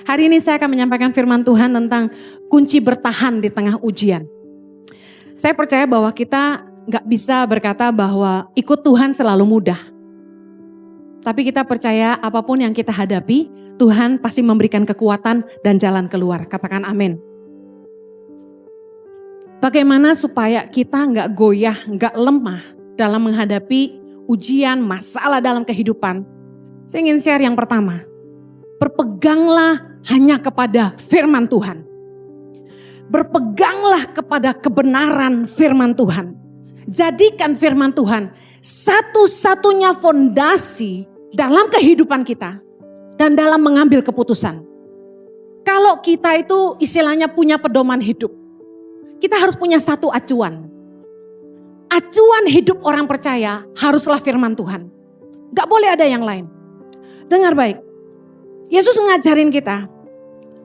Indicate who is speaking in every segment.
Speaker 1: Hari ini saya akan menyampaikan firman Tuhan tentang kunci bertahan di tengah ujian. Saya percaya bahwa kita gak bisa berkata bahwa ikut Tuhan selalu mudah. Tapi kita percaya apapun yang kita hadapi, Tuhan pasti memberikan kekuatan dan jalan keluar. Katakan amin. Bagaimana supaya kita gak goyah, gak lemah dalam menghadapi ujian, masalah dalam kehidupan? Saya ingin share yang pertama. Berpeganglah hanya kepada firman Tuhan. Berpeganglah kepada kebenaran firman Tuhan. Jadikan firman Tuhan satu-satunya fondasi dalam kehidupan kita dan dalam mengambil keputusan. Kalau kita itu istilahnya punya pedoman hidup, kita harus punya satu acuan. Acuan hidup orang percaya haruslah firman Tuhan. Gak boleh ada yang lain. Dengar baik. Yesus ngajarin kita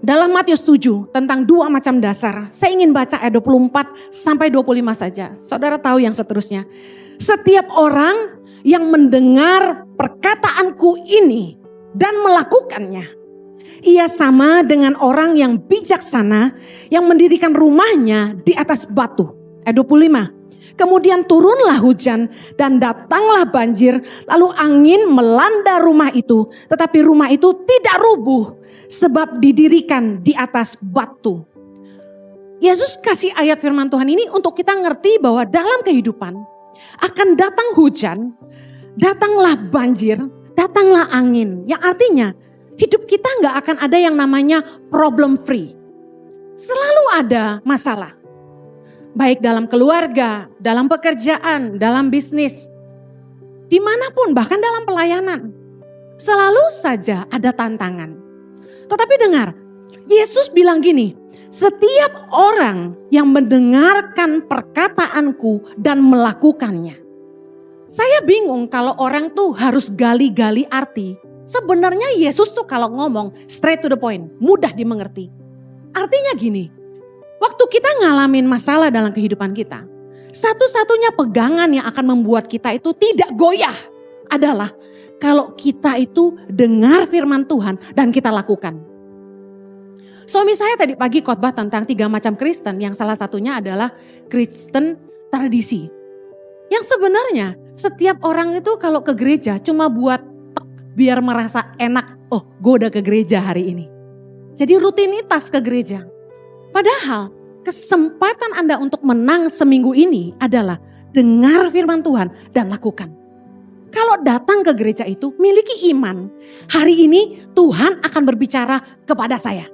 Speaker 1: dalam Matius 7 tentang dua macam dasar. Saya ingin baca ayat 24 sampai 25 saja. Saudara tahu yang seterusnya. Setiap orang yang mendengar perkataanku ini dan melakukannya, ia sama dengan orang yang bijaksana yang mendirikan rumahnya di atas batu. Ayat 25. Kemudian turunlah hujan dan datanglah banjir, lalu angin melanda rumah itu, tetapi rumah itu tidak rubuh sebab didirikan di atas batu. Yesus kasih ayat firman Tuhan ini untuk kita ngerti bahwa dalam kehidupan akan datang hujan, datanglah banjir, datanglah angin. Yang artinya hidup kita gak akan ada yang namanya problem free. Selalu ada masalah. Baik dalam keluarga, dalam pekerjaan, dalam bisnis, dimanapun bahkan dalam pelayanan. Selalu saja ada tantangan. Tetapi dengar, Yesus bilang gini, setiap orang yang mendengarkan perkataanku dan melakukannya. Saya bingung kalau orang tuh harus gali-gali arti. Sebenarnya Yesus tuh kalau ngomong straight to the point, mudah dimengerti. Artinya gini, waktu kita ngalamin masalah dalam kehidupan kita, satu-satunya pegangan yang akan membuat kita itu tidak goyah adalah kalau kita itu dengar firman Tuhan dan kita lakukan. Suami saya tadi pagi khotbah tentang 3 macam Kristen, yang salah satunya adalah Kristen tradisi. Yang sebenarnya setiap orang itu kalau ke gereja cuma buat biar merasa enak, oh gue udah ke gereja hari ini. Jadi rutinitas ke gereja. Padahal kesempatan Anda untuk menang seminggu ini adalah dengar firman Tuhan dan lakukan. Kalau datang ke gereja itu miliki iman. Hari ini Tuhan akan berbicara kepada saya.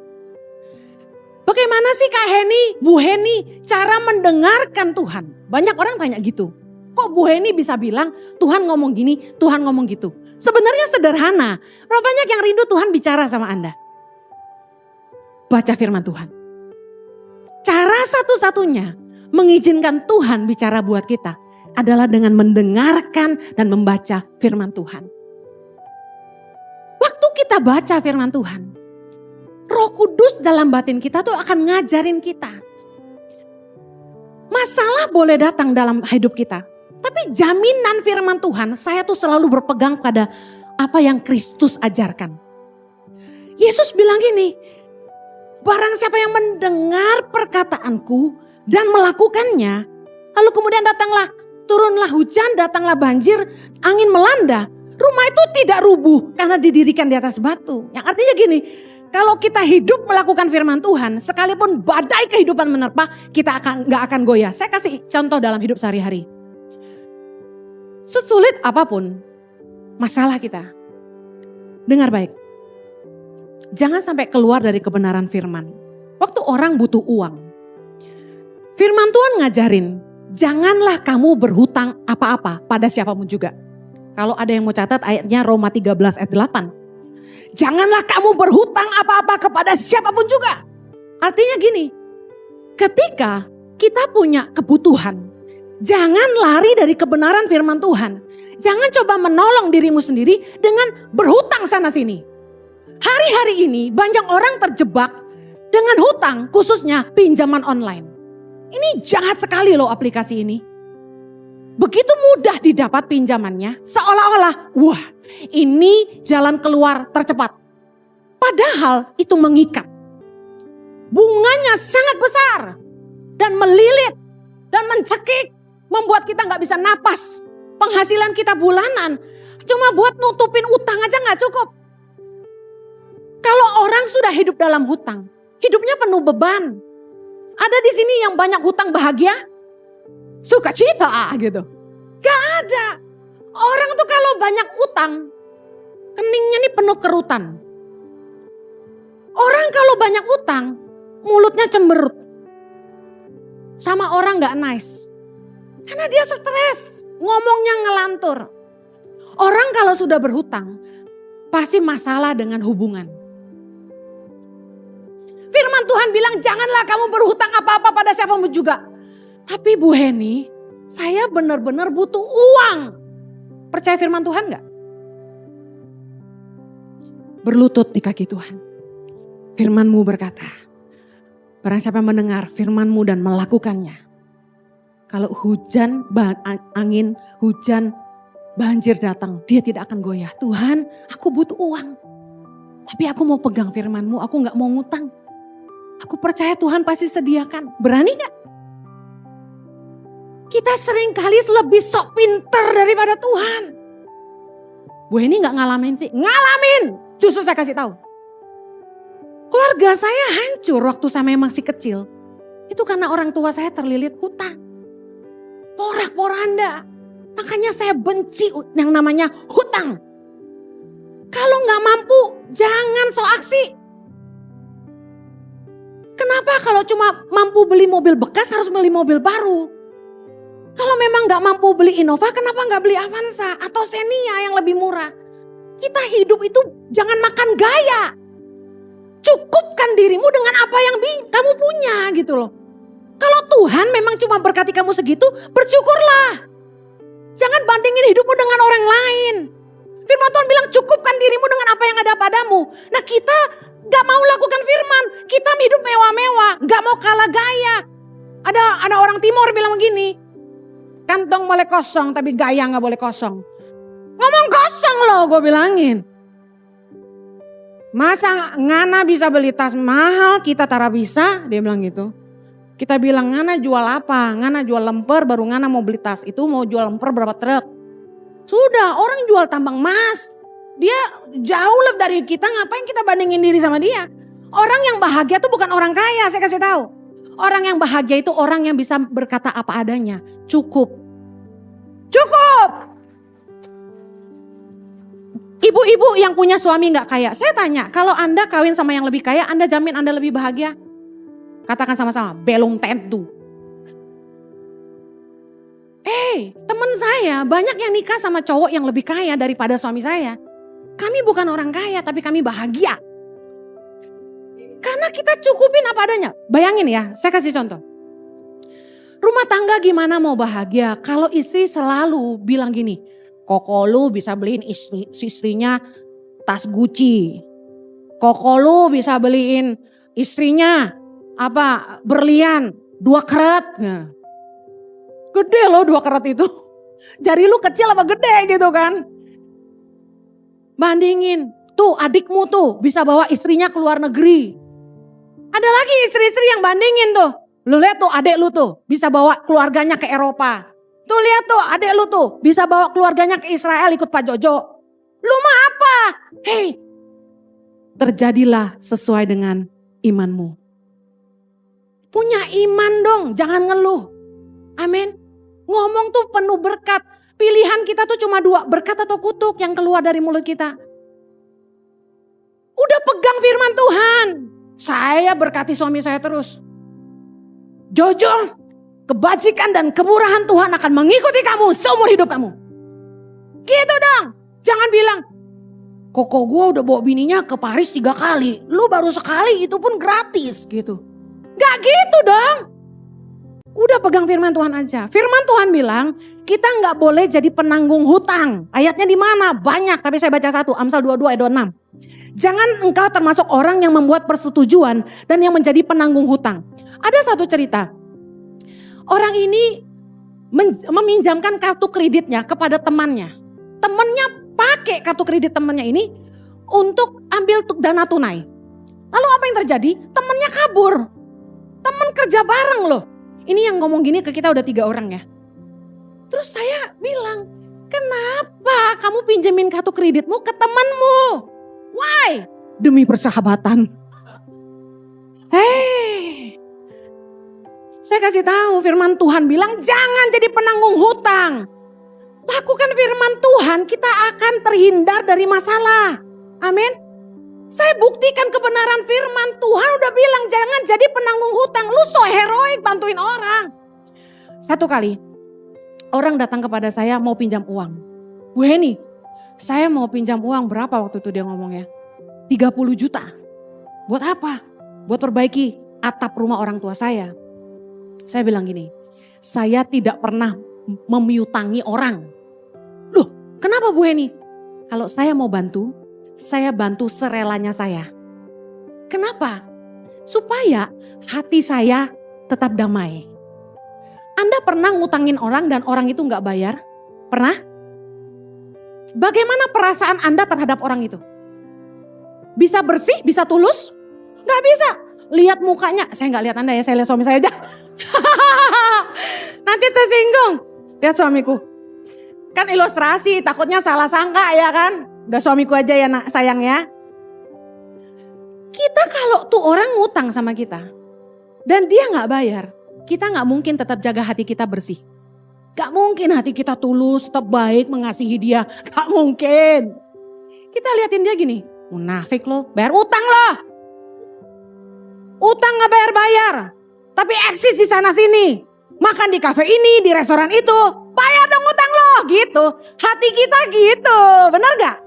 Speaker 1: Bagaimana sih Kak Heni, Bu Heni cara mendengarkan Tuhan? Banyak orang tanya gitu. Kok Bu Heni bisa bilang Tuhan ngomong gini, Tuhan ngomong gitu. Sebenarnya sederhana. Berapa banyak yang rindu Tuhan bicara sama Anda? Baca firman Tuhan. Cara satu-satunya mengizinkan Tuhan bicara buat kita adalah dengan mendengarkan dan membaca firman Tuhan. Waktu kita baca firman Tuhan, Roh Kudus dalam batin kita tuh akan ngajarin kita. Masalah boleh datang dalam hidup kita, tapi jaminan firman Tuhan, saya tuh selalu berpegang pada apa yang Kristus ajarkan. Yesus bilang gini, barang siapa yang mendengar perkataanku dan melakukannya, lalu kemudian turunlah hujan, datanglah banjir, angin melanda, rumah itu tidak rubuh karena didirikan di atas batu. Yang artinya gini, kalau kita hidup melakukan firman Tuhan, sekalipun badai kehidupan menerpa, kita gak akan goyah. Saya kasih contoh dalam hidup sehari-hari. Sesulit apapun masalah kita, dengar baik. Jangan sampai keluar dari kebenaran firman. Waktu orang butuh uang, firman Tuhan ngajarin, janganlah kamu berhutang apa-apa pada siapapun juga. Kalau ada yang mau catat ayatnya Roma 13 ayat 8. Janganlah kamu berhutang apa-apa kepada siapapun juga. Artinya gini, ketika kita punya kebutuhan, jangan lari dari kebenaran firman Tuhan. Jangan coba menolong dirimu sendiri dengan berhutang sana sini. Hari-hari ini banyak orang terjebak dengan hutang, khususnya pinjaman online. Ini jahat sekali loh aplikasi ini. Begitu mudah didapat pinjamannya, seolah-olah wah ini jalan keluar tercepat. Padahal itu mengikat. Bunganya sangat besar dan melilit dan mencekik, membuat kita nggak bisa napas. Penghasilan kita bulanan cuma buat nutupin utang aja nggak cukup. Kalau orang sudah hidup dalam hutang, hidupnya penuh beban. Ada di sini yang banyak hutang bahagia, sukacita gitu. Gak ada. Orang tuh kalau banyak utang, keningnya nih penuh kerutan. Orang kalau banyak utang, mulutnya cemberut. Sama orang gak nice. Karena dia stres, ngomongnya ngelantur. Orang kalau sudah berhutang, pasti masalah dengan hubungan. Firman Tuhan bilang janganlah kamu berhutang apa-apa pada siapapun juga. Tapi Bu Heni, saya benar-benar butuh uang. Percaya firman Tuhan gak? Berlutut di kaki Tuhan. Firman-Mu berkata, barang siapa mendengar firman-Mu dan melakukannya. Kalau hujan, angin, hujan, banjir datang, dia tidak akan goyah. Tuhan, aku butuh uang. Tapi aku mau pegang firman-Mu, aku gak mau ngutang. Aku percaya Tuhan pasti sediakan. Berani gak? Kita sering kali lebih sok pinter daripada Tuhan. Bu ini gak ngalamin sih? Ngalamin! Justru saya kasih tahu. Keluarga saya hancur waktu saya masih kecil. Itu karena orang tua saya terlilit hutang. Porak-poranda. Makanya saya benci yang namanya hutang. Kalau gak mampu, jangan sok aksi. Kenapa kalau cuma mampu beli mobil bekas harus beli mobil baru? Kalau memang gak mampu beli Innova, kenapa gak beli Avanza atau Xenia yang lebih murah? Kita hidup itu jangan makan gaya. Cukupkan dirimu dengan apa yang kamu punya gitu loh. Kalau Tuhan memang cuma berkati kamu segitu, bersyukurlah. Jangan bandingin hidupmu dengan orang lain. Firman Tuhan bilang cukupkan dirimu dengan apa yang ada padamu. Nah kita gak mau lakukan firman. Kita hidup mewah-mewah, gak mau kalah gaya. Ada orang Timur bilang begini, kantong boleh kosong tapi gaya gak boleh kosong. Ngomong kosong loh gue bilangin. Masa Ngana bisa beli tas mahal kita tara bisa? Dia bilang gitu. Kita bilang Ngana jual apa? Ngana jual lemper baru Ngana mau beli tas. Itu mau jual lemper berapa truk? Sudah orang jual tambang emas. Dia jauh lebih dari kita, ngapain kita bandingin diri sama dia? Orang yang bahagia tuh bukan orang kaya, saya kasih tahu. Orang yang bahagia itu orang yang bisa berkata apa adanya. Cukup. Cukup. Ibu-ibu yang punya suami gak kaya. Saya tanya, kalau Anda kawin sama yang lebih kaya, Anda jamin Anda lebih bahagia? Katakan sama-sama, belum tentu. Teman saya banyak yang nikah sama cowok yang lebih kaya daripada suami saya. Kami bukan orang kaya tapi kami bahagia. Karena kita cukupin apa adanya. Bayangin ya, saya kasih contoh. Rumah tangga gimana mau bahagia kalau istri selalu bilang gini, Koko lu bisa beliin istrinya tas Gucci. Koko lu bisa beliin istrinya berlian 2 karat. Nah. Gede loh 2 karat itu. Jari lu kecil apa gede gitu kan. Bandingin, tuh adikmu tuh bisa bawa istrinya ke luar negeri. Ada lagi istri-istri yang bandingin tuh. Lu lihat tuh adik lu tuh bisa bawa keluarganya ke Eropa. Tuh lihat tuh adik lu tuh bisa bawa keluarganya ke Israel ikut Pak Jojo. Lu mah apa? Hei, terjadilah sesuai dengan imanmu. Punya iman dong, jangan ngeluh. Amin. Ngomong tuh penuh berkat. Pilihan kita tuh cuma 2, berkat atau kutuk yang keluar dari mulut kita. Udah pegang firman Tuhan. Saya berkati suami saya terus. Jojo, kebajikan dan kemurahan Tuhan akan mengikuti kamu seumur hidup kamu. Gitu dong. Jangan bilang, Koko gue udah bawa bininya ke Paris 3 kali. Lu baru sekali itu pun gratis gitu. Gak gitu dong. Udah pegang firman Tuhan aja. Firman Tuhan bilang kita gak boleh jadi penanggung hutang. Ayatnya di mana? Banyak tapi saya baca satu. Amsal 22 ayat 26. Jangan engkau termasuk orang yang membuat persetujuan dan yang menjadi penanggung hutang. Ada satu cerita. Orang ini meminjamkan kartu kreditnya kepada temannya. Temannya pakai kartu kredit temannya ini untuk ambil dana tunai. Lalu apa yang terjadi? Temennya kabur. Temen kerja bareng loh. Ini yang ngomong gini ke kita udah 3 orang ya. Terus saya bilang, kenapa kamu pinjemin kartu kreditmu ke temanmu? Why? Demi persahabatan. Saya kasih tahu firman Tuhan bilang jangan jadi penanggung hutang. Lakukan firman Tuhan, kita akan terhindar dari masalah. Amin. Saya buktikan kebenaran firman Tuhan udah bilang jangan jadi penanggung hutang. Lu so heroik bantuin orang. Satu kali orang datang kepada saya mau pinjam uang. Bu Heni, saya mau pinjam uang berapa waktu itu dia ngomongnya? 30 juta. Buat apa? Buat perbaiki atap rumah orang tua saya. Saya bilang gini, saya tidak pernah memiutangi orang. Loh, kenapa Bu Heni? Kalau saya mau bantu, saya bantu serelanya saya. Kenapa? Supaya hati saya tetap damai. Anda pernah ngutangin orang dan orang itu gak bayar? Pernah? Bagaimana perasaan Anda terhadap orang itu? Bisa bersih, bisa tulus? Gak bisa. Lihat mukanya, saya gak lihat Anda ya, saya lihat suami saya aja. Nanti tersinggung. Lihat suamiku. Kan ilustrasi, takutnya salah sangka ya kan. Udah suamiku aja ya nak, sayang ya. Kita kalau tuh orang ngutang sama kita dan dia gak bayar, kita gak mungkin tetap jaga hati kita bersih. Gak mungkin hati kita tulus, tetap baik mengasihi dia. Gak mungkin. Kita liatin dia gini, munafik lo, bayar utang lo. Utang gak bayar-bayar, tapi eksis di sana sini. Makan di kafe ini, di restoran itu, bayar dong utang lo, gitu. Hati kita gitu, benar gak?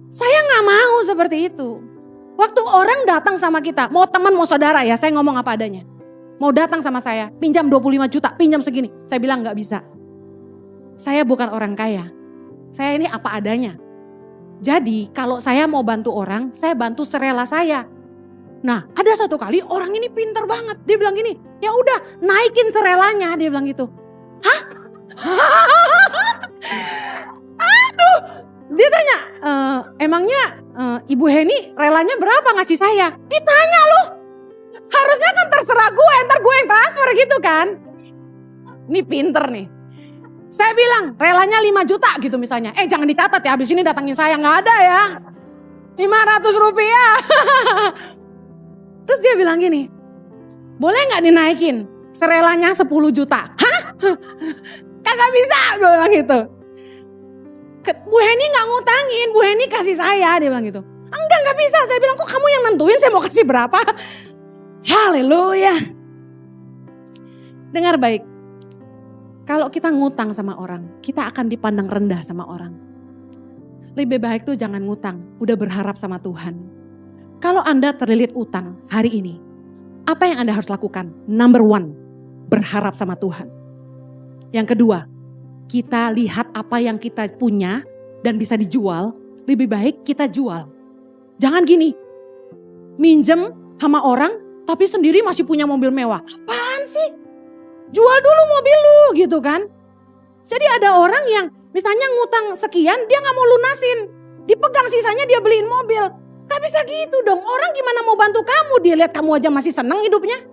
Speaker 1: Saya gak mau seperti itu. Waktu orang datang sama kita, mau teman mau saudara ya, saya ngomong apa adanya. Mau datang sama saya, pinjam 25 juta, pinjam segini. Saya bilang gak bisa. Saya bukan orang kaya. Saya ini apa adanya. Jadi kalau saya mau bantu orang, saya bantu serela saya. Nah ada satu kali orang ini pintar banget. Dia bilang gini, ya udah naikin serelanya. Dia bilang gitu. Hah? Aduh. Dia tanya, emangnya Ibu Heni relanya berapa ngasih saya? Ditanya loh. Harusnya kan terserah gue, ntar gue yang transfer gitu kan. Ini pinter nih. Saya bilang relanya 5 juta gitu misalnya. Jangan dicatat ya, habis ini datangin saya. Gak ada ya. 500 rupiah. Terus dia bilang gini, boleh gak dinaikin serelanya 10 juta? Hah? Kagak bisa, gue bilang gitu. Bu Heni gak ngutangin, Bu Heni kasih saya, dia bilang gitu. Enggak gak bisa, saya bilang kok kamu yang nentuin saya mau kasih berapa. Haleluya. Dengar baik, kalau kita ngutang sama orang, kita akan dipandang rendah sama orang. Lebih baik tuh jangan ngutang, udah berharap sama Tuhan. Kalau Anda terlilit utang hari ini, apa yang Anda harus lakukan? Number 1, berharap sama Tuhan. Yang kedua, kita lihat apa yang kita punya dan bisa dijual, lebih baik kita jual. Jangan gini, minjem sama orang tapi sendiri masih punya mobil mewah. Apaan sih? Jual dulu mobil lu gitu kan. Jadi ada orang yang misalnya ngutang sekian dia gak mau lunasin. Dipegang sisanya dia beliin mobil. Gak bisa gitu dong, orang gimana mau bantu kamu? Dia lihat kamu aja masih seneng hidupnya.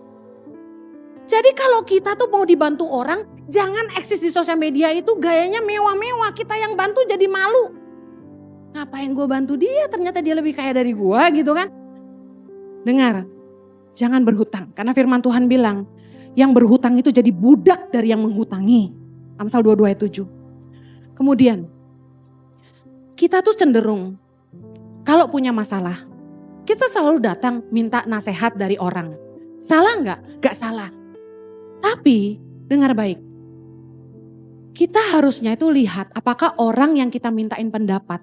Speaker 1: Jadi kalau kita tuh mau dibantu orang, jangan eksis di sosial media itu gayanya mewah-mewah. Kita yang bantu jadi malu. Ngapain gue bantu dia? Ternyata dia lebih kaya dari gue gitu kan. Dengar, jangan berhutang. Karena firman Tuhan bilang, yang berhutang itu jadi budak dari yang menghutangi. Amsal 22 ayat 7. Kemudian, kita tuh cenderung, kalau punya masalah, kita selalu datang minta nasihat dari orang. Salah enggak? Enggak salah. Tapi dengar baik, kita harusnya itu lihat apakah orang yang kita mintain pendapat,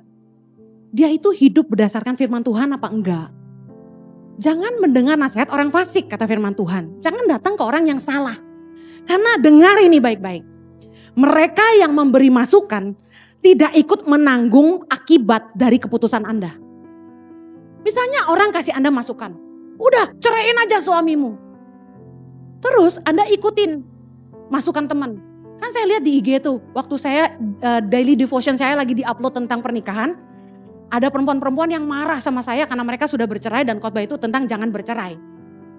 Speaker 1: dia itu hidup berdasarkan firman Tuhan apa enggak. Jangan mendengar nasihat orang fasik kata firman Tuhan. Jangan datang ke orang yang salah. Karena dengar ini baik-baik. Mereka yang memberi masukan tidak ikut menanggung akibat dari keputusan Anda. Misalnya orang kasih Anda masukan, udah ceraiin aja suamimu. Terus Anda ikutin masukan teman. Kan saya lihat di IG tuh, waktu saya daily devotion saya lagi di-upload tentang pernikahan. Ada perempuan-perempuan yang marah sama saya karena mereka sudah bercerai dan khotbah itu tentang jangan bercerai.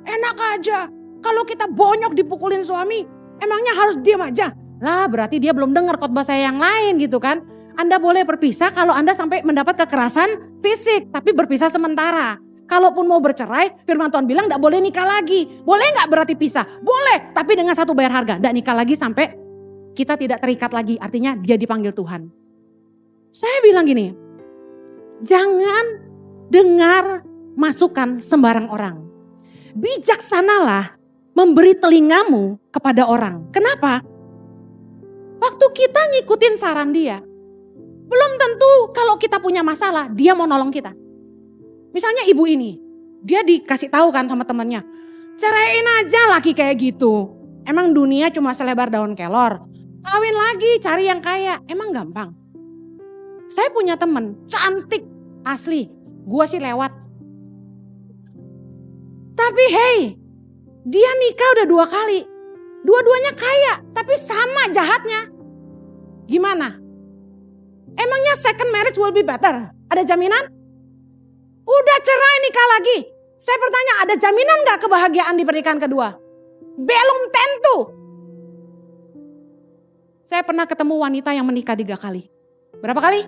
Speaker 1: Enak aja, kalau kita bonyok dipukulin suami, emangnya harus diam aja? Lah berarti dia belum dengar khotbah saya yang lain gitu kan. Anda boleh berpisah kalau Anda sampai mendapat kekerasan fisik, tapi berpisah sementara. Kalaupun mau bercerai, firman Tuhan bilang gak boleh nikah lagi. Boleh gak berarti pisah? Boleh, tapi dengan satu bayar harga. Gak nikah lagi sampai kita tidak terikat lagi, artinya dia dipanggil Tuhan. Saya bilang gini, jangan dengar masukan sembarang orang. Bijaksanalah memberi telingamu kepada orang. Kenapa? Waktu kita ngikutin saran dia, belum tentu kalau kita punya masalah, dia mau nolong kita. Misalnya ibu ini, dia dikasih tahu kan sama temannya, ceraiin aja laki kayak gitu. Emang dunia cuma selebar daun kelor. Kawin lagi, cari yang kaya. Emang gampang? Saya punya temen, cantik, asli. Gua sih lewat. Tapi hey, dia nikah udah 2 kali. Dua-duanya kaya, tapi sama jahatnya. Gimana? Emangnya second marriage will be better? Ada jaminan? Udah cerai nikah lagi. Saya bertanya, ada jaminan gak kebahagiaan di pernikahan kedua? Belum tentu. Saya pernah ketemu wanita yang menikah 3 kali. Berapa kali?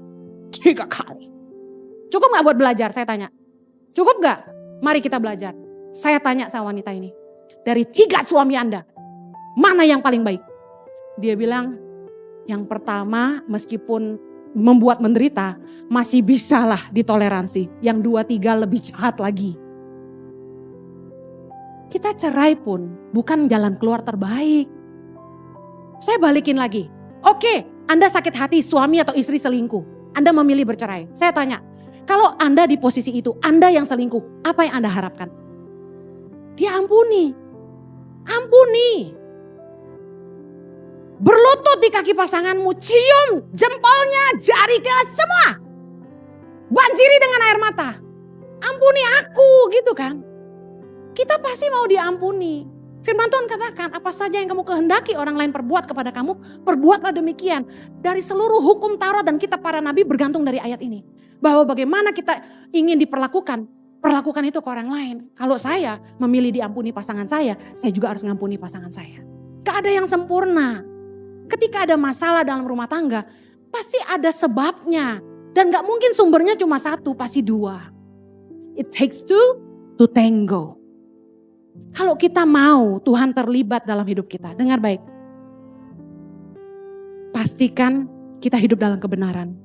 Speaker 1: 3 kali. Cukup gak buat belajar? Saya tanya. Cukup gak? Mari kita belajar. Saya tanya sama wanita ini. Dari 3 suami Anda, mana yang paling baik? Dia bilang, yang pertama meskipun membuat menderita, masih bisalah ditoleransi. Yang 2-3 lebih jahat lagi. Kita cerai pun bukan jalan keluar terbaik. Saya balikin lagi. Oke, Anda sakit hati suami atau istri selingkuh. Anda memilih bercerai. Saya tanya, kalau Anda di posisi itu, Anda yang selingkuh, apa yang Anda harapkan? Dia ampuni. Ampuni. Berlutut di kaki pasanganmu, cium jempolnya, jarinya, semua. Banjiri dengan air mata. Ampuni aku, gitu kan. Kita pasti mau diampuni. Firman Tuhan katakan, apa saja yang kamu kehendaki orang lain perbuat kepada kamu, perbuatlah demikian. Dari seluruh hukum Taurat dan kitab para nabi bergantung dari ayat ini. Bahwa bagaimana kita ingin diperlakukan, perlakukan itu ke orang lain. Kalau saya memilih diampuni pasangan saya juga harus ngampuni pasangan saya. Gak ada yang sempurna. Ketika ada masalah dalam rumah tangga, pasti ada sebabnya. Dan gak mungkin sumbernya cuma 1, pasti 2. It takes 2 to tango. Kalau kita mau Tuhan terlibat dalam hidup kita, dengar baik. Pastikan kita hidup dalam kebenaran.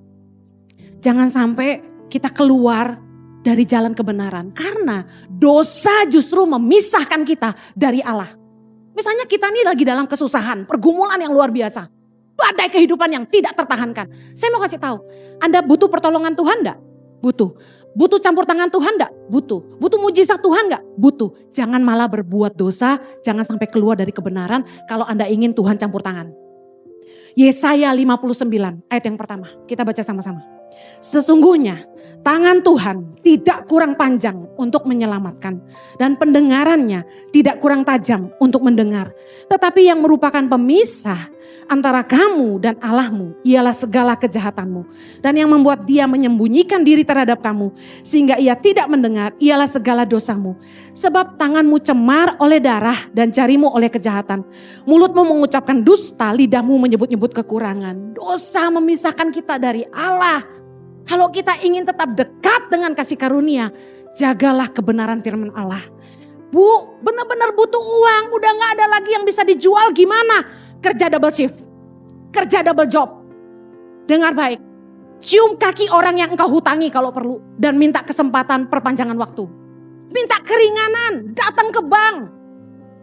Speaker 1: Jangan sampai kita keluar dari jalan kebenaran. Karena dosa justru memisahkan kita dari Allah. Misalnya kita nih lagi dalam kesusahan, pergumulan yang luar biasa. Badai kehidupan yang tidak tertahankan. Saya mau kasih tahu, Anda butuh pertolongan Tuhan enggak? Butuh. Butuh campur tangan Tuhan enggak? Butuh. Butuh mujizat Tuhan enggak? Butuh. Jangan malah berbuat dosa, jangan sampai keluar dari kebenaran kalau Anda ingin Tuhan campur tangan. Yesaya 59 ayat yang pertama, kita baca sama-sama. Sesungguhnya tangan Tuhan tidak kurang panjang untuk menyelamatkan dan pendengarannya tidak kurang tajam untuk mendengar. Tetapi yang merupakan pemisah antara kamu dan Allahmu ialah segala kejahatanmu. Dan yang membuat dia menyembunyikan diri terhadap kamu sehingga ia tidak mendengar ialah segala dosamu. Sebab tanganmu cemar oleh darah dan jarimu oleh kejahatan. Mulutmu mengucapkan dusta, lidahmu menyebut-nyebut kekurangan. Dosa memisahkan kita dari Allah. Kalau kita ingin tetap dekat dengan kasih karunia, jagalah kebenaran firman Allah. Bu, benar-benar butuh uang, udah gak ada lagi yang bisa dijual, gimana? Kerja double shift, kerja double job. Dengar baik, cium kaki orang yang engkau hutangi kalau perlu. Dan minta kesempatan perpanjangan waktu. Minta keringanan, datang ke bank.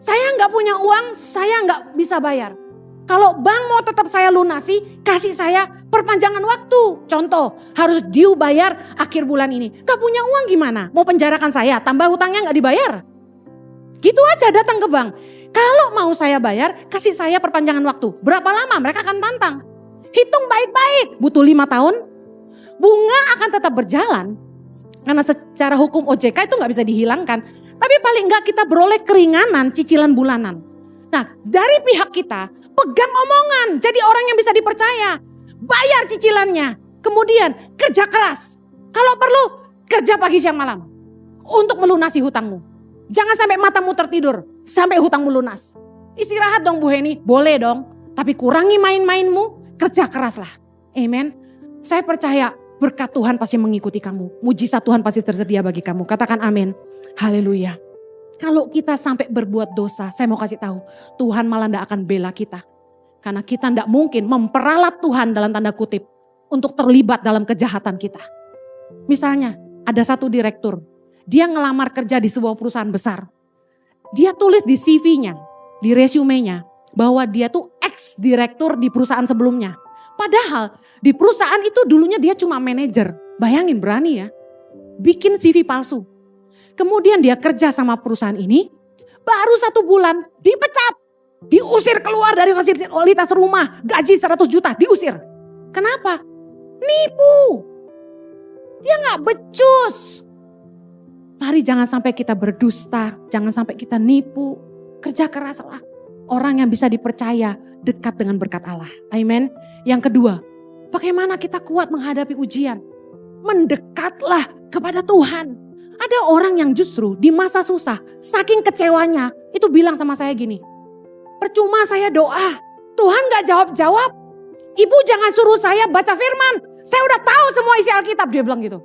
Speaker 1: Saya gak punya uang, saya gak bisa bayar. Kalau bank mau tetap saya lunasi, kasih saya perpanjangan waktu. Contoh, harus due bayar akhir bulan ini. Gak punya uang gimana? Mau penjarakan saya, tambah hutangnya gak dibayar. Gitu aja datang ke bank. Kalau mau saya bayar, kasih saya perpanjangan waktu. Berapa lama? Mereka akan tantang. Hitung baik-baik, butuh 5 tahun. Bunga akan tetap berjalan. Karena secara hukum OJK itu gak bisa dihilangkan. Tapi paling gak kita beroleh keringanan cicilan bulanan. Nah, dari pihak kita, pegang omongan, jadi orang yang bisa dipercaya. Bayar cicilannya, kemudian kerja keras. Kalau perlu kerja pagi siang malam untuk melunasi hutangmu. Jangan sampai matamu tertidur sampai hutangmu lunas. Istirahat dong Bu Heni, boleh dong. Tapi kurangi main-mainmu, kerja keraslah. Amen. Saya percaya berkat Tuhan pasti mengikuti kamu. Mujizat Tuhan pasti tersedia bagi kamu. Katakan amin. Haleluya. Kalau kita sampai berbuat dosa, saya mau kasih tahu, Tuhan malah tidak akan bela kita. Karena kita tidak mungkin memperalat Tuhan dalam tanda kutip untuk terlibat dalam kejahatan kita. Misalnya ada satu direktur, dia ngelamar kerja di sebuah perusahaan besar. Dia tulis di CV-nya, di resumenya, bahwa dia tuh ex-direktur di perusahaan sebelumnya. Padahal di perusahaan itu dulunya dia cuma manajer. Bayangin, berani ya, bikin CV palsu. Kemudian dia kerja sama perusahaan ini, baru 1 bulan dipecat. Diusir keluar dari fasilitas rumah, gaji 100 juta, diusir. Kenapa? Nipu. Dia gak becus. Mari jangan sampai kita berdusta, jangan sampai kita nipu. Kerja keraslah. Orang yang bisa dipercaya dekat dengan berkat Allah. Amin. Yang kedua, bagaimana kita kuat menghadapi ujian? Mendekatlah kepada Tuhan. Ada orang yang justru di masa susah, saking kecewanya, itu bilang sama saya gini, percuma saya doa, Tuhan gak jawab-jawab. Ibu jangan suruh saya baca firman, saya udah tahu semua isi Alkitab, dia bilang gitu.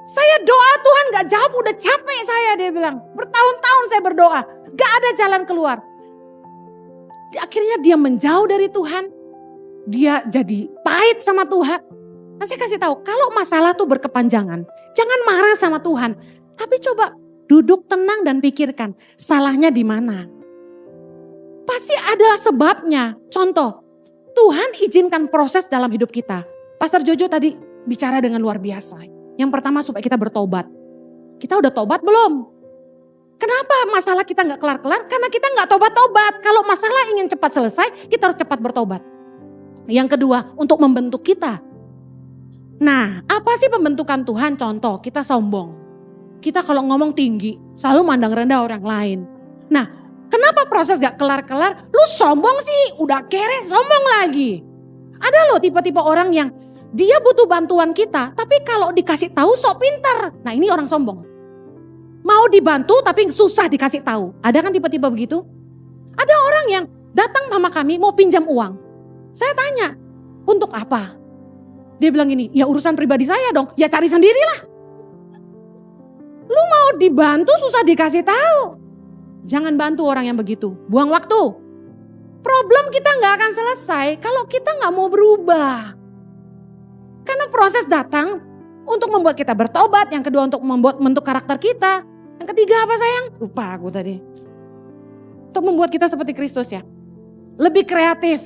Speaker 1: Saya doa Tuhan gak jawab, udah capek saya, dia bilang. Bertahun-tahun saya berdoa, gak ada jalan keluar. Akhirnya dia menjauh dari Tuhan, dia jadi pahit sama Tuhan. Nah, saya kasih tahu, kalau masalah tuh berkepanjangan, jangan marah sama Tuhan. Tapi coba duduk tenang dan pikirkan, salahnya di mana? Pasti ada sebabnya. Contoh, Tuhan izinkan proses dalam hidup kita. Pastor Jojo tadi bicara dengan luar biasa. Yang pertama supaya kita bertobat. Kita udah tobat belum? Kenapa masalah kita gak kelar-kelar? Karena kita gak tobat-tobat. Kalau masalah ingin cepat selesai, kita harus cepat bertobat. Yang kedua, untuk membentuk kita. Nah, apa sih pembentukan Tuhan? Contoh, kita sombong. Kita kalau ngomong tinggi, selalu mandang rendah orang lain. Nah, kenapa proses gak kelar-kelar? Lu sombong sih, udah kere sombong lagi. Ada loh tipe-tipe orang yang dia butuh bantuan kita, tapi kalau dikasih tahu sok pintar. Nah, ini orang sombong. Mau dibantu tapi susah dikasih tahu. Ada kan tipe-tipe begitu? Ada orang yang datang sama kami mau pinjam uang. Saya tanya, untuk apa? Dia bilang gini, ya urusan pribadi saya dong. Ya cari sendirilah. Lu mau dibantu susah dikasih tahu. Jangan bantu orang yang begitu. Buang waktu. Problem kita gak akan selesai kalau kita gak mau berubah. Karena proses datang untuk membuat kita bertobat. Yang kedua untuk membentuk karakter kita. Yang ketiga apa sayang? Lupa aku tadi. Untuk membuat kita seperti Kristus ya. Lebih kreatif.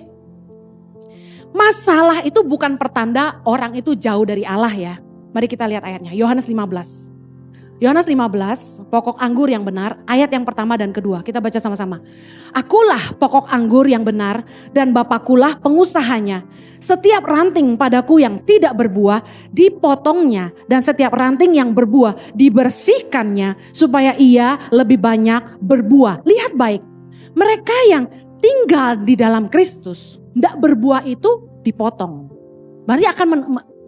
Speaker 1: Masalah itu bukan pertanda orang itu jauh dari Allah ya. Mari kita lihat ayatnya. Yohanes 15. Yohanes 15, pokok anggur yang benar, ayat yang pertama dan kedua. Kita baca sama-sama. Akulah pokok anggur yang benar dan Bapakulah pengusahanya. Setiap ranting padaku yang tidak berbuah dipotongnya dan setiap ranting yang berbuah dibersihkannya supaya ia lebih banyak berbuah. Lihat baik, mereka yang tinggal di dalam Kristus, tidak berbuah itu dipotong. Berarti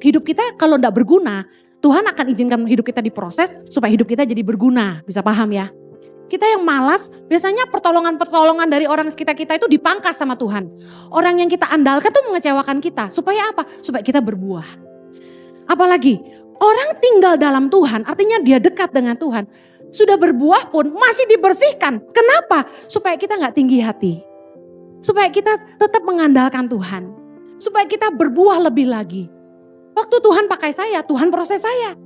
Speaker 1: hidup kita kalau tidak berguna, Tuhan akan izinkan hidup kita diproses supaya hidup kita jadi berguna. Bisa paham ya? Kita yang malas, biasanya pertolongan-pertolongan dari orang sekitar kita itu dipangkas sama Tuhan. Orang yang kita andalkan tuh mengecewakan kita. Supaya apa? Supaya kita berbuah. Apalagi orang tinggal dalam Tuhan, artinya dia dekat dengan Tuhan. Sudah berbuah pun masih dibersihkan. Kenapa? Supaya kita gak tinggi hati. Supaya kita tetap mengandalkan Tuhan. Supaya kita berbuah lebih lagi. Waktu Tuhan pakai saya, Tuhan proses saya.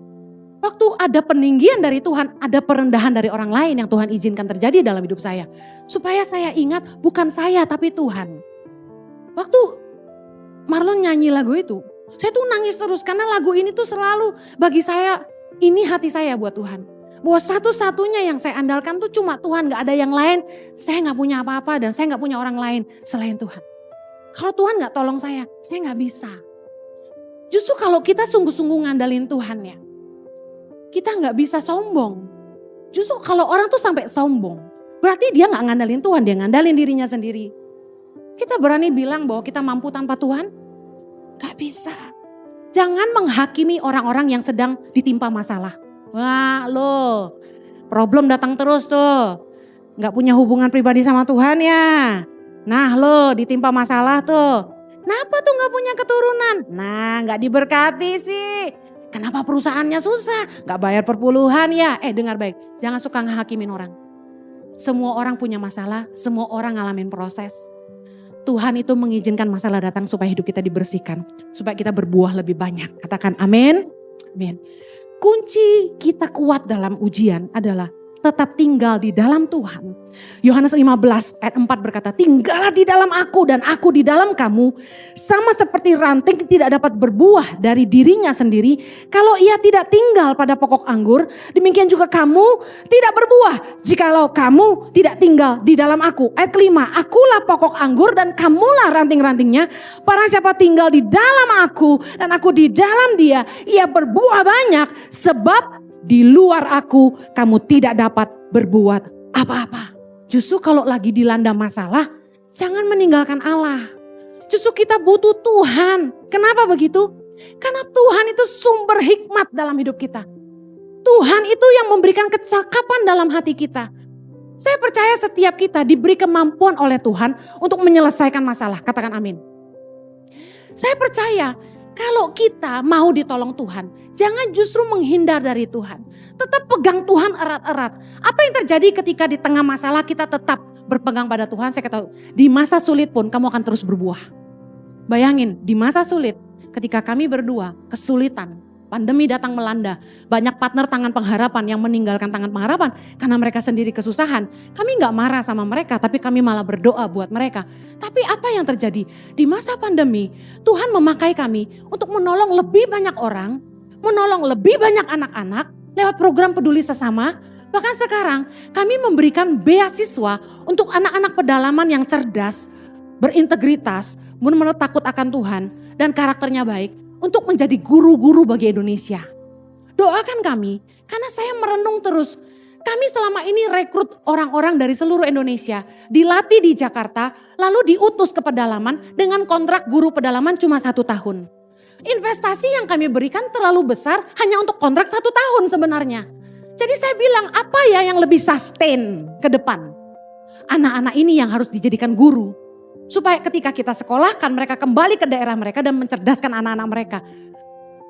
Speaker 1: Waktu ada peninggian dari Tuhan, ada perendahan dari orang lain yang Tuhan izinkan terjadi dalam hidup saya. Supaya saya ingat bukan saya tapi Tuhan. Waktu Marlon nyanyi lagu itu, saya tuh nangis terus karena lagu ini tuh selalu bagi saya, ini hati saya buat Tuhan. Bahwa satu-satunya yang saya andalkan tuh cuma Tuhan, gak ada yang lain. Saya gak punya apa-apa dan saya gak punya orang lain selain Tuhan. Kalau Tuhan gak tolong saya gak bisa. Justru kalau kita sungguh-sungguh ngandalin Tuhan ya, kita gak bisa sombong. Justru kalau orang tuh sampai sombong, berarti dia gak ngandalin Tuhan, dia ngandalin dirinya sendiri. Kita berani bilang bahwa kita mampu tanpa Tuhan? Gak bisa. Jangan menghakimi orang-orang yang sedang ditimpa masalah. Wah lo, problem datang terus tuh. Gak punya hubungan pribadi sama Tuhan ya. Nah lo ditimpa masalah tuh. Kenapa tuh gak punya keturunan? Nah gak diberkati sih. Kenapa perusahaannya susah? Gak bayar perpuluhan ya. Dengar baik, jangan suka ngehakimin orang. Semua orang punya masalah, semua orang ngalamin proses. Tuhan itu mengizinkan masalah datang supaya hidup kita dibersihkan. Supaya kita berbuah lebih banyak. Katakan amin. Amin. Kunci kita kuat dalam ujian adalah tetap tinggal di dalam Tuhan. Yohanes 15 ayat 4 berkata, tinggallah di dalam aku dan aku di dalam kamu. Sama seperti ranting tidak dapat berbuah dari dirinya sendiri. Kalau ia tidak tinggal pada pokok anggur, demikian juga kamu tidak berbuah jikalau kamu tidak tinggal di dalam aku. Ayat kelima, akulah pokok anggur dan kamulah ranting-rantingnya. Barang siapa tinggal di dalam aku dan aku di dalam dia, ia berbuah banyak sebab di luar aku kamu tidak dapat berbuat apa-apa. Justru kalau lagi dilanda masalah, jangan meninggalkan Allah. Justru kita butuh Tuhan. Kenapa begitu? Karena Tuhan itu sumber hikmat dalam hidup kita. Tuhan itu yang memberikan kecakapan dalam hati kita. Saya percaya setiap kita diberi kemampuan oleh Tuhan untuk menyelesaikan masalah. Katakan amin. Saya percaya kalau kita mau ditolong Tuhan, jangan justru menghindar dari Tuhan. Tetap pegang Tuhan erat-erat. Apa yang terjadi ketika di tengah masalah kita tetap berpegang pada Tuhan? Saya katakan, di masa sulit pun kamu akan terus berbuah. Bayangin, di masa sulit ketika kami berdua kesulitan, pandemi datang melanda, banyak partner tangan pengharapan yang meninggalkan tangan pengharapan karena mereka sendiri kesusahan. Kami gak marah sama mereka, tapi kami malah berdoa buat mereka. Tapi apa yang terjadi? Di masa pandemi, Tuhan memakai kami untuk menolong lebih banyak orang, menolong lebih banyak anak-anak lewat program peduli sesama. Bahkan sekarang kami memberikan beasiswa untuk anak-anak pedalaman yang cerdas, berintegritas, benar-benar takut akan Tuhan dan karakternya baik. Untuk menjadi guru-guru bagi Indonesia. Doakan kami, karena saya merenung terus. Kami selama ini rekrut orang-orang dari seluruh Indonesia. Dilatih di Jakarta, lalu diutus ke pedalaman dengan kontrak guru pedalaman cuma 1 tahun. Investasi yang kami berikan terlalu besar hanya untuk kontrak 1 tahun sebenarnya. Jadi saya bilang, apa ya yang lebih sustain ke depan? Anak-anak ini yang harus dijadikan guru. Supaya ketika kita sekolahkan mereka kembali ke daerah mereka dan mencerdaskan anak-anak mereka.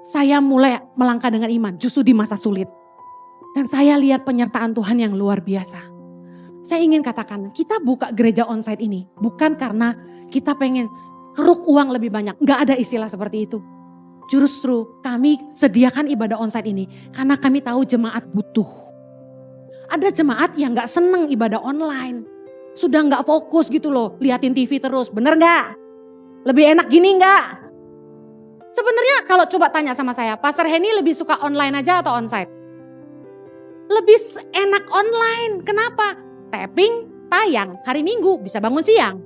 Speaker 1: Saya mulai melangkah dengan iman justru di masa sulit. Dan saya lihat penyertaan Tuhan yang luar biasa. Saya ingin katakan kita buka gereja onsite ini bukan karena kita pengen keruk uang lebih banyak. Gak ada istilah seperti itu. Justru kami sediakan ibadah onsite ini karena kami tahu jemaat butuh. Ada jemaat yang gak seneng ibadah online. Sudah gak fokus gitu loh, liatin TV terus, bener gak? Lebih enak gini gak? Sebenarnya kalau coba tanya sama saya, Pastor Henny lebih suka online aja atau onsite? Lebih enak online, kenapa? Tapping, tayang, hari Minggu bisa bangun siang.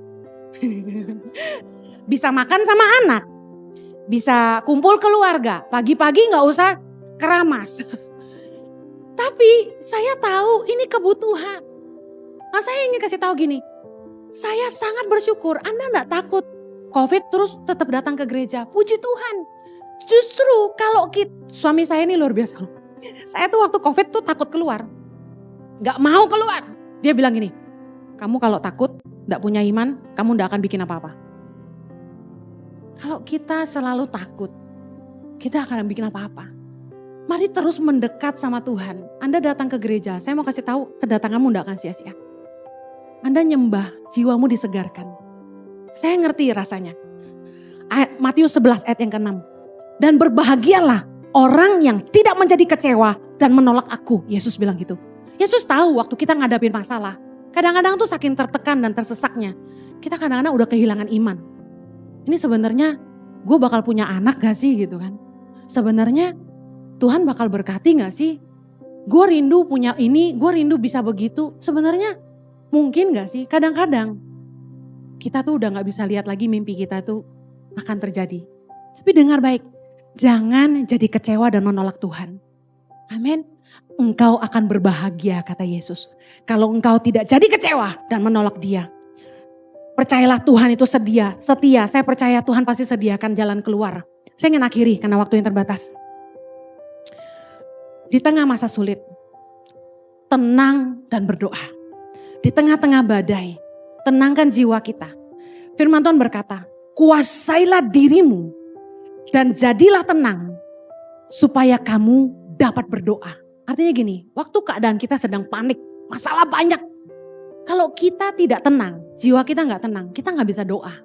Speaker 1: Bisa makan sama anak, bisa kumpul keluarga, pagi-pagi gak usah keramas. Tapi saya tahu ini kebutuhan. Nah, saya ingin kasih tahu gini, saya sangat bersyukur Anda enggak takut COVID terus tetap datang ke gereja. Puji Tuhan. Justru kalau suami saya ini luar biasa. Saya tuh waktu COVID tuh takut keluar. Gak mau keluar. Dia bilang gini, kamu kalau takut enggak punya iman, kamu enggak akan bikin apa-apa. Kalau kita selalu takut, kita akan bikin apa-apa. Mari terus mendekat sama Tuhan. Anda datang ke gereja, saya mau kasih tahu kedatanganmu enggak akan sia-sia. Anda nyembah, jiwamu disegarkan. Saya ngerti rasanya. Matius 11 ayat yang ke-6. Dan berbahagialah orang yang tidak menjadi kecewa dan menolak aku. Yesus bilang gitu. Yesus tahu waktu kita ngadapin masalah. Kadang-kadang tuh saking tertekan dan tersesaknya. Kita kadang-kadang udah kehilangan iman. Ini sebenarnya gue bakal punya anak gak sih gitu kan. Sebenarnya Tuhan bakal berkati gak sih? Gue rindu punya ini, gue rindu bisa begitu. Sebenarnya mungkin gak sih? Kadang-kadang kita tuh udah gak bisa lihat lagi mimpi kita tuh akan terjadi. Tapi dengar baik, jangan jadi kecewa dan menolak Tuhan. Amin. Engkau akan berbahagia kata Yesus. Kalau engkau tidak jadi kecewa dan menolak Dia. Percayalah Tuhan itu setia. Saya percaya Tuhan pasti sediakan jalan keluar. Saya ingin akhiri karena waktu yang terbatas. Di tengah masa sulit, tenang dan berdoa. Di tengah-tengah badai, tenangkan jiwa kita. Firman Tuhan berkata, kuasailah dirimu dan jadilah tenang supaya kamu dapat berdoa. Artinya gini, waktu keadaan kita sedang panik, masalah banyak. Kalau kita tidak tenang, jiwa kita gak tenang, kita gak bisa doa.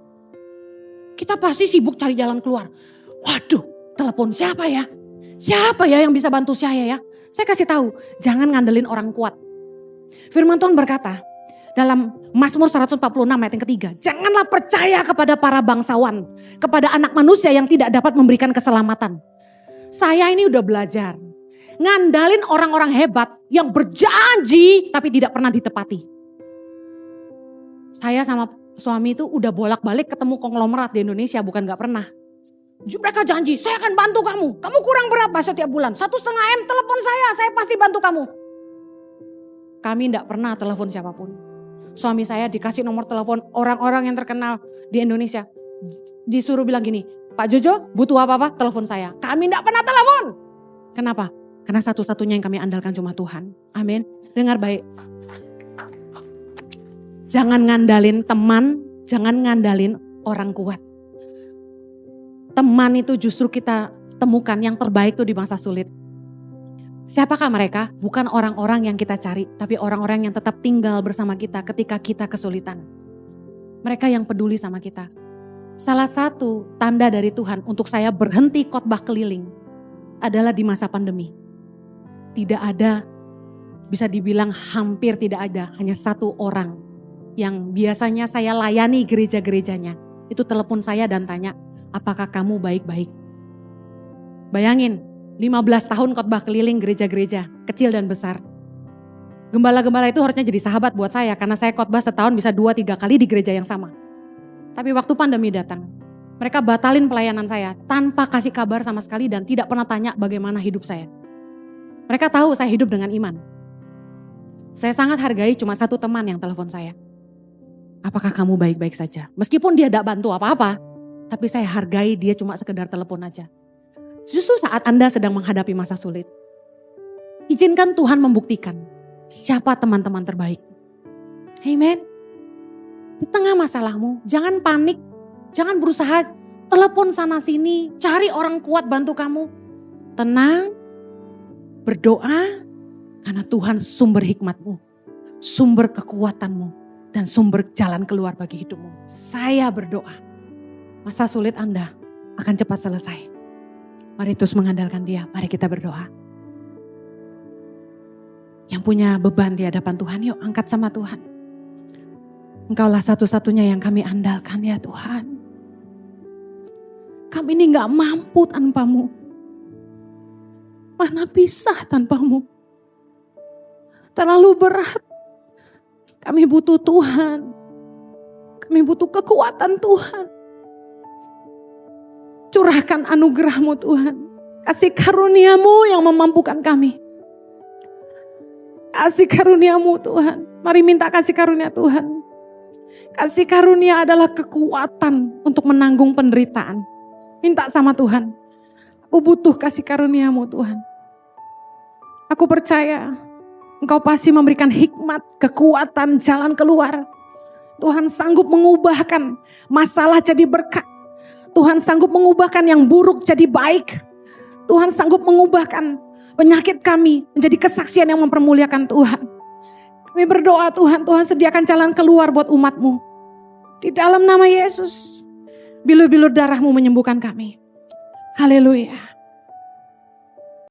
Speaker 1: Kita pasti sibuk cari jalan keluar. Waduh, telepon siapa ya? Siapa ya yang bisa bantu saya ya? Saya kasih tahu, jangan ngandelin orang kuat. Firman Tuhan berkata dalam Mazmur 146 ayat yang ketiga, janganlah percaya kepada para bangsawan, kepada anak manusia yang tidak dapat memberikan keselamatan. Saya ini udah belajar, ngandalin orang-orang hebat yang berjanji tapi tidak pernah ditepati. Saya sama suami itu udah bolak-balik ketemu konglomerat di Indonesia, bukan gak pernah. Mereka janji, saya akan bantu kamu. Kamu kurang berapa setiap bulan? 1,5 M, telepon saya pasti bantu kamu. Kami tidak pernah telepon siapapun. Suami saya dikasih nomor telepon orang-orang yang terkenal di Indonesia. Disuruh bilang gini, Pak Jojo butuh apa-apa telepon saya. Kami tidak pernah telepon. Kenapa? Karena satu-satunya yang kami andalkan cuma Tuhan. Amin. Dengar baik. Jangan ngandalin teman, jangan ngandalin orang kuat. Teman itu justru kita temukan yang terbaik tuh di masa sulit. Siapakah mereka? Bukan orang-orang yang kita cari, tapi orang-orang yang tetap tinggal bersama kita ketika kita kesulitan. Mereka yang peduli sama kita. Salah satu tanda dari Tuhan untuk saya berhenti khotbah keliling adalah di masa pandemi. Tidak ada, bisa dibilang hampir tidak ada, hanya satu orang yang biasanya saya layani gereja-gerejanya. Itu telepon saya dan tanya, apakah kamu baik-baik? Bayangin, 15 tahun khotbah keliling gereja-gereja, kecil dan besar. Gembala-gembala itu harusnya jadi sahabat buat saya, karena saya khotbah setahun bisa 2-3 kali di gereja yang sama. Tapi waktu pandemi datang, mereka batalin pelayanan saya tanpa kasih kabar sama sekali dan tidak pernah tanya bagaimana hidup saya. Mereka tahu saya hidup dengan iman. Saya sangat hargai cuma satu teman yang telepon saya. Apakah kamu baik-baik saja? Meskipun dia tidak bantu apa-apa, tapi saya hargai dia cuma sekedar telepon aja. Justru saat Anda sedang menghadapi masa sulit, izinkan Tuhan membuktikan siapa teman-teman terbaik. Amen. Di tengah masalahmu, jangan panik, jangan berusaha telepon sana sini, cari orang kuat bantu kamu. Tenang, berdoa, karena Tuhan sumber hikmatmu, sumber kekuatanmu, dan sumber jalan keluar bagi hidupmu. Saya berdoa, masa sulit Anda akan cepat selesai. Mari terus mengandalkan Dia, mari kita berdoa. Yang punya beban di hadapan Tuhan, yuk angkat sama Tuhan. Engkaulah satu-satunya yang kami andalkan ya Tuhan. Kami ini gak mampu tanpamu. Mana bisa tanpamu. Terlalu berat. Kami butuh Tuhan. Kami butuh kekuatan Tuhan. Curahkan anugerah-Mu Tuhan. Kasih karunia-Mu yang memampukan kami. Kasih karunia-Mu Tuhan. Mari minta kasih karunia Tuhan. Kasih karunia adalah kekuatan untuk menanggung penderitaan. Minta sama Tuhan. Aku butuh kasih karunia-Mu Tuhan. Aku percaya Engkau pasti memberikan hikmat, kekuatan, jalan keluar. Tuhan sanggup mengubahkan masalah jadi berkat. Tuhan sanggup mengubahkan yang buruk jadi baik. Tuhan sanggup mengubahkan penyakit kami menjadi kesaksian yang mempermuliakan Tuhan. Kami berdoa Tuhan, Tuhan sediakan jalan keluar buat umat-Mu. Di dalam nama Yesus, bilur-bilur darah-Mu menyembuhkan kami. Haleluya.